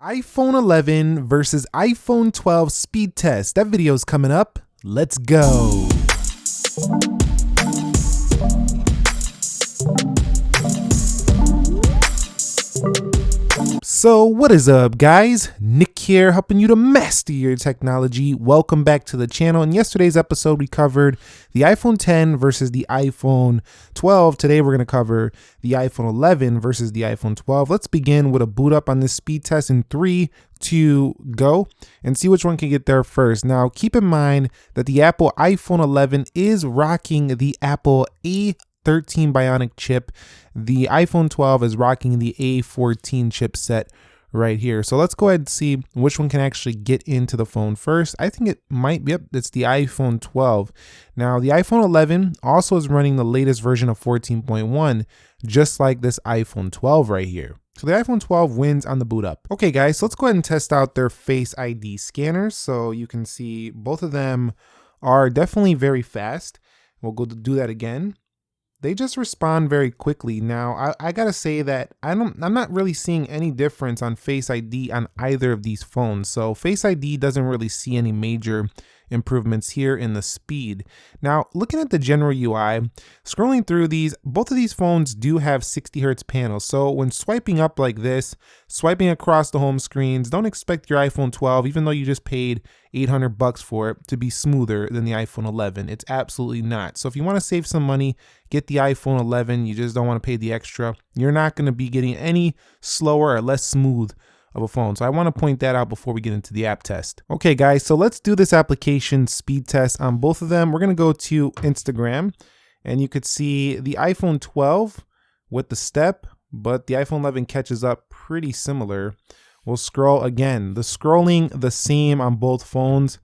iPhone 11 versus iPhone 12 speed test. That video is coming up. Let's go. So what is up, guys? Nick here, helping you to master your technology. Welcome back to the channel. In yesterday's episode, we covered the iPhone 10 versus the iPhone 12. Today, we're going to cover the iPhone 11 versus the iPhone 12. Let's begin with a boot up on this speed test in 3, 2, go, and see which one can get there first. Now, keep in mind that the Apple iPhone 11 is rocking the Apple A13 Bionic chip. The iPhone 12 is rocking the A14 chipset right here. So let's go ahead and see which one can actually get into the phone first. I think it might be, it's the iPhone 12. Now the iPhone 11 also is running the latest version of 14.1, just like this iPhone 12 right here. So the iPhone 12 wins on the boot up. Okay guys, so let's go ahead and test out their Face ID scanners. So you can see both of them are definitely very fast. We'll go to do that again. They just respond very quickly. Now, I gotta say that I'm not really seeing any difference on Face ID on either of these phones. So Face ID doesn't really see any major improvements here in the speed. Now, looking at the general UI, scrolling through these, both of these phones do have 60 Hertz panels. So when swiping up like this, swiping across the home screens, don't expect your iPhone 12, even though you just paid $800 for it, to be smoother than the iPhone 11. It's absolutely not. So if you want to save some money, get the iPhone 11. You just don't want to pay the extra. You're not going to be getting any slower or less smooth of a phone. So I want to point that out before we get into the app test. Okay guys, so let's do this application speed test on both of them. We're going to go to Instagram, and you could see the iPhone 12 with the step, but the iPhone 11 catches up pretty similar. We'll scroll again. The scrolling the same on both phones.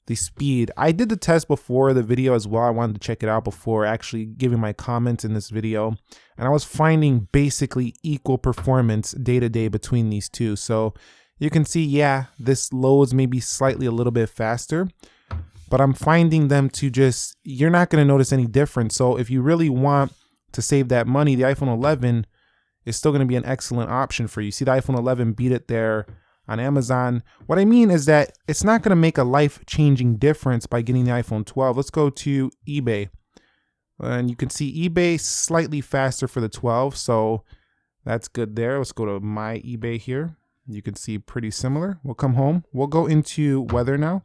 The speed, I did the test before the video as well. I wanted to check it out before actually giving my comments in this video, and I was finding basically equal performance day to day between these two. So you can see, yeah, this loads maybe slightly a little bit faster, but I'm finding them to just, you're not going to notice any difference. So if you really want to save that money, the iPhone 11 is still going to be an excellent option for you. See, the iPhone 11 beat it there on Amazon. What I mean is that it's not going to make a life-changing difference by getting the iPhone 12. Let's go to eBay, and you can see eBay slightly faster for the 12, so that's good there. Let's go to my eBay here. You can see pretty similar. We'll come home. We'll go into weather now.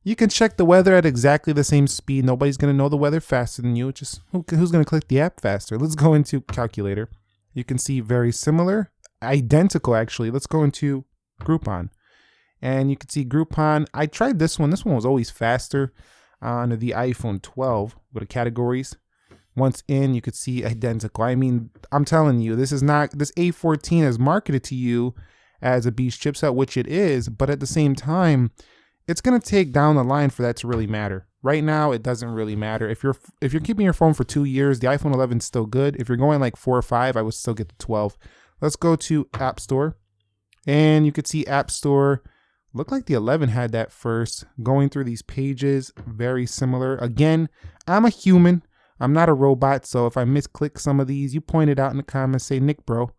You can check the weather at exactly the same speed. Nobody's going to know the weather faster than you. It's just who's going to click the app faster. Let's go into calculator. You can see very similar, identical actually. Let's go into Groupon, and you can see Groupon. I tried this one. This one was always faster on the iPhone 12 with the categories. Once in, you could see identical. I mean, I'm telling you, this is not, this A14 is marketed to you as a beast chipset, which it is, but at the same time, it's going to take down the line for that to really matter. Right now, it doesn't really matter. If you're keeping your phone for 2 years, the iPhone 11 is still good. If you're going like 4 or 5, I would still get the 12. Let's go to App Store. And you could see App Store, looked like the 11 had that first. Going through these pages, very similar. Again, I'm a human. I'm not a robot. So if I misclick some of these, you point it out in the comments, say, Nick, bro,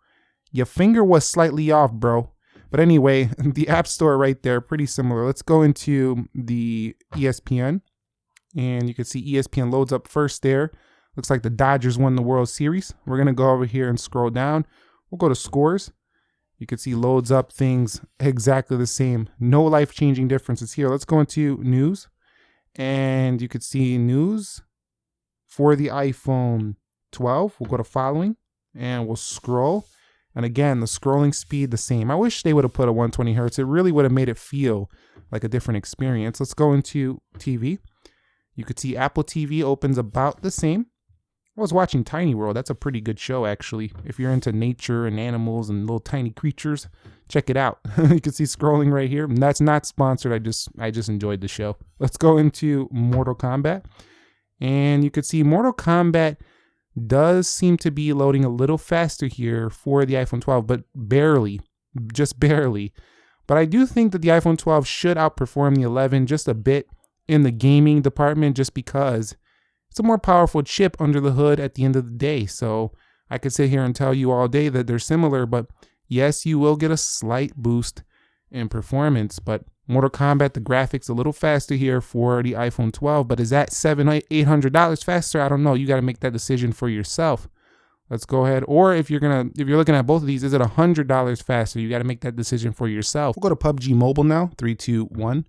your finger was slightly off, bro. But anyway, the App Store right there, pretty similar. Let's go into the ESPN. And you can see ESPN loads up first there. Looks like the Dodgers won the World Series. We're going to go over here and scroll down. We'll go to scores. You can see loads up things exactly the same. No life-changing differences here. Let's go into news, and you could see news for the iPhone 12. We'll go to following, and we'll scroll. And again, the scrolling speed the same. I wish they would have put a 120 Hertz. It really would have made it feel like a different experience. Let's go into TV. You could see Apple TV opens about the same. I was watching Tiny World. That's a pretty good show, actually. If you're into nature and animals and little tiny creatures, check it out. You can see scrolling right here. And that's not sponsored. I just enjoyed the show. Let's go into Mortal Kombat. And you could see Mortal Kombat does seem to be loading a little faster here for the iPhone 12, but barely, just barely. But I do think that the iPhone 12 should outperform the 11 just a bit in the gaming department, just because it's a more powerful chip under the hood at the end of the day. So I could sit here and tell you all day that they're similar, but Yes, you will get a slight boost in performance, but Mortal Kombat, the graphics a little faster here for the iPhone 12, but is that $700-800 faster? I don't know. You got to make that decision for yourself. Let's go ahead. Or if you're looking at both of these, is it $100 faster? You got to make that decision for yourself. We'll go to PUBG Mobile now. 3, 2, 1.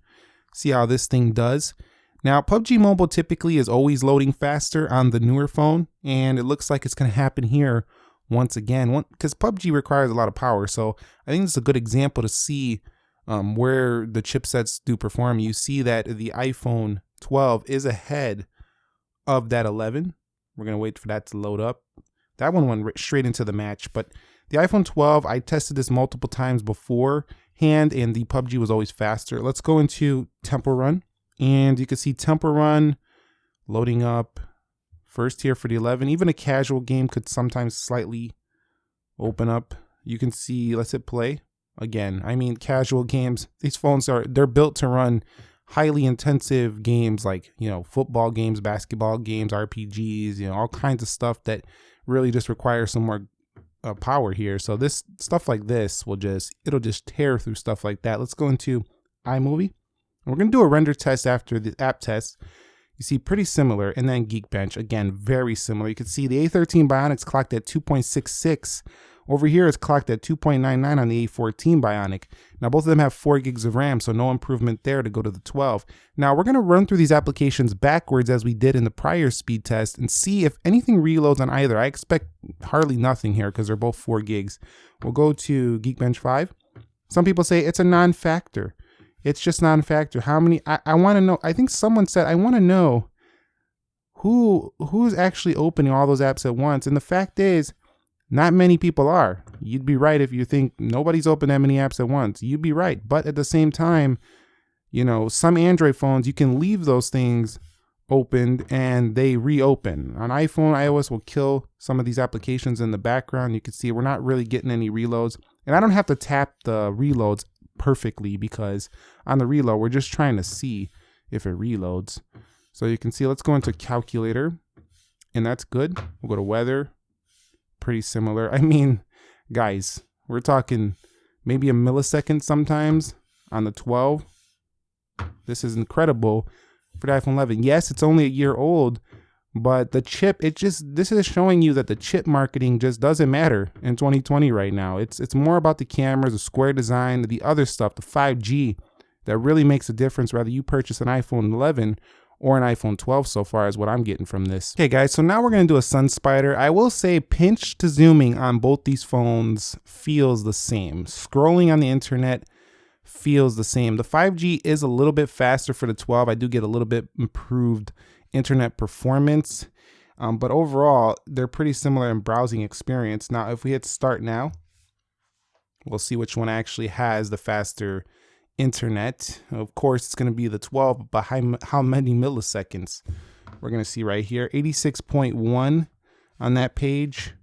See how this thing does. Now, PUBG Mobile typically is always loading faster on the newer phone, and it looks like it's going to happen here once again, because PUBG requires a lot of power. So I think it's a good example to see where the chipsets do perform. You see that the iPhone 12 is ahead of that 11. We're going to wait for that to load up. That one went straight into the match, but the iPhone 12, I tested this multiple times beforehand, and the PUBG was always faster. Let's go into Temple Run, and you can see Temple Run loading up first here for the 11. Even a casual game could sometimes slightly open up. You can see, let's hit play again. I mean, casual games, these phones they're built to run highly intensive games like, football games, basketball games, RPGs, all kinds of stuff that really just requires some more power here. So this stuff like this it'll just tear through stuff like that. Let's go into iMovie. We're going to do a render test after the app test. You see pretty similar. And then Geekbench, again, very similar. You can see the A13 Bionic's clocked at 2.66. Over here, it's clocked at 2.99 on the A14 Bionic. Now, both of them have 4 gigs of RAM, so no improvement there to go to the 12. Now, we're going to run through these applications backwards as we did in the prior speed test and see if anything reloads on either. I expect hardly nothing here because they're both 4 gigs. We'll go to Geekbench 5. Some people say it's a non-factor. It's just non-factor. How many? I want to know. I think someone said, I want to know who's actually opening all those apps at once. And the fact is, not many people are. You'd be right if you think nobody's opened that many apps at once. You'd be right. But at the same time, some Android phones, you can leave those things opened and they reopen. On iPhone, iOS will kill some of these applications in the background. You can see we're not really getting any reloads. And I don't have to tap the reloads perfectly because on the reload, we're just trying to see if it reloads. So you can see, let's go into calculator, and that's good. We'll go to weather. Pretty similar. I mean, guys, we're talking maybe a millisecond sometimes on the 12. This is incredible for the iPhone 11. Yes, it's only a year old, but the chip, this is showing you that the chip marketing just doesn't matter in 2020 right now. It's more about the cameras, the square design, the other stuff, the 5G that really makes a difference whether you purchase an iPhone 11 or an iPhone 12 so far is what I'm getting from this. Okay guys, so now we're gonna do a sun spider. I will say pinch to zooming on both these phones feels the same. Scrolling on the internet feels the same. The 5G is a little bit faster for the 12. I do get a little bit improved internet performance, but overall they're pretty similar in browsing experience. Now if we hit start now, we'll see which one actually has the faster internet. Of course it's going to be the 12, but how many milliseconds? We're going to see right here 86.1 on that page,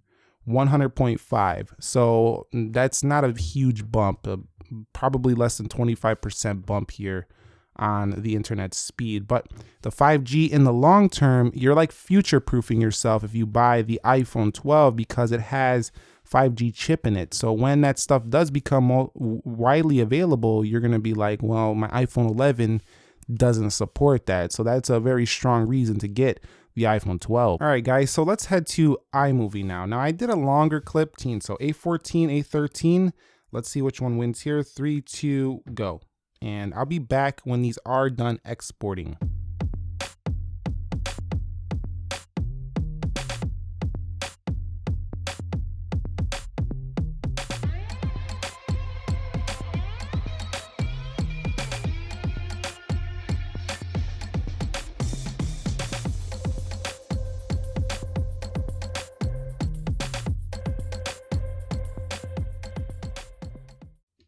100.5. so that's not a huge bump, probably less than 25% bump here on the internet speed. But the 5G in the long term, you're like future proofing yourself if you buy the iPhone 12 because it has 5G chip in it. So when that stuff does become widely available, you're going to be like, well, my iPhone 11 doesn't support that. So that's a very strong reason to get the iPhone 12. All right, guys, so let's head to iMovie now. Now I did a longer clip, so A14, A13. Let's see which one wins here. 3, 2, go. And I'll be back when these are done exporting.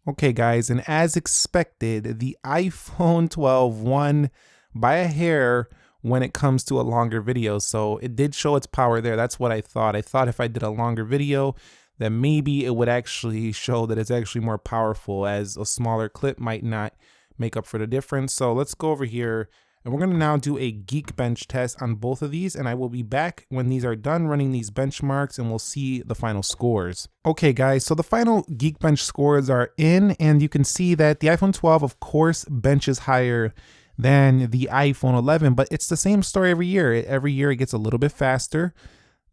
Okay guys, and as expected, the iPhone 12 won by a hair when it comes to a longer video. So it did show its power there. That's what I thought. I thought if I did a longer video, then maybe it would actually show that it's actually more powerful, as a smaller clip might not make up for the difference. So let's go over here And we're going to now do a Geekbench test on both of these, and I will be back when these are done running these benchmarks, and we'll see the final scores. Okay guys, so the final Geekbench scores are in, and you can see that the iPhone 12 of course benches higher than the iPhone 11, but it's the same story every year. Every year it gets a little bit faster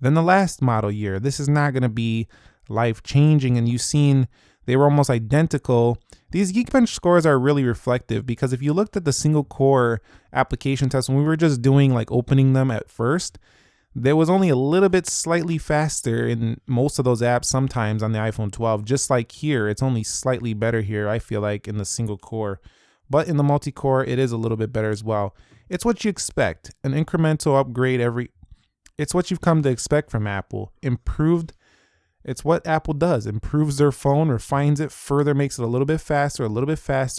than the last model year. This is not going to be life changing, and you've seen they were almost identical. These Geekbench scores are really reflective because if you looked at the single core application test when we were just doing like opening them at first, there was only a little bit slightly faster in most of those apps sometimes on the iPhone 12. Just like here, it's only slightly better here, I feel like, in the single core. But in the multi-core, it is a little bit better as well. It's what you expect, an incremental upgrade it's what you've come to expect from Apple. Improved. It's what Apple does. Improves their phone, refines it further, makes it a little bit faster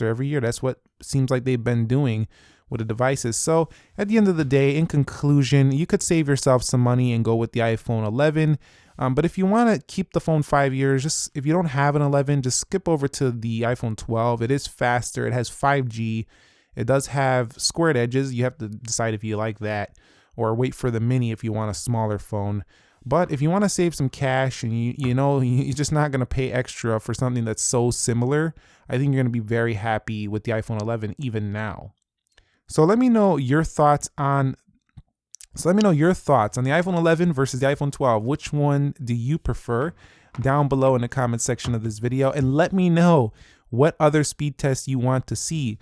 every year. That's what seems like they've been doing with the devices. So at the end of the day, in conclusion, you could save yourself some money and go with the iPhone 11. But if you want to keep the phone 5 years, just if you don't have an 11, just skip over to the iPhone 12. It is faster. It has 5G. It does have squared edges. You have to decide if you like that, or wait for the mini if you want a smaller phone. But if you want to save some cash and you're just not going to pay extra for something that's so similar, I think you're going to be very happy with the iPhone 11 even now. So let me know your thoughts on the iPhone 11 versus the iPhone 12. Which one do you prefer? Down below in the comment section of this video, and let me know what other speed tests you want to see.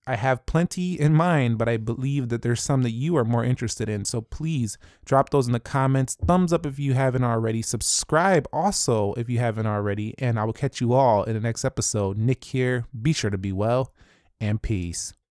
I have plenty in mind, but I believe that there's some that you are more interested in. So please drop those in the comments. Thumbs up if you haven't already. Subscribe also if you haven't already. And I will catch you all in the next episode. Nick here. Be sure to be well, and peace.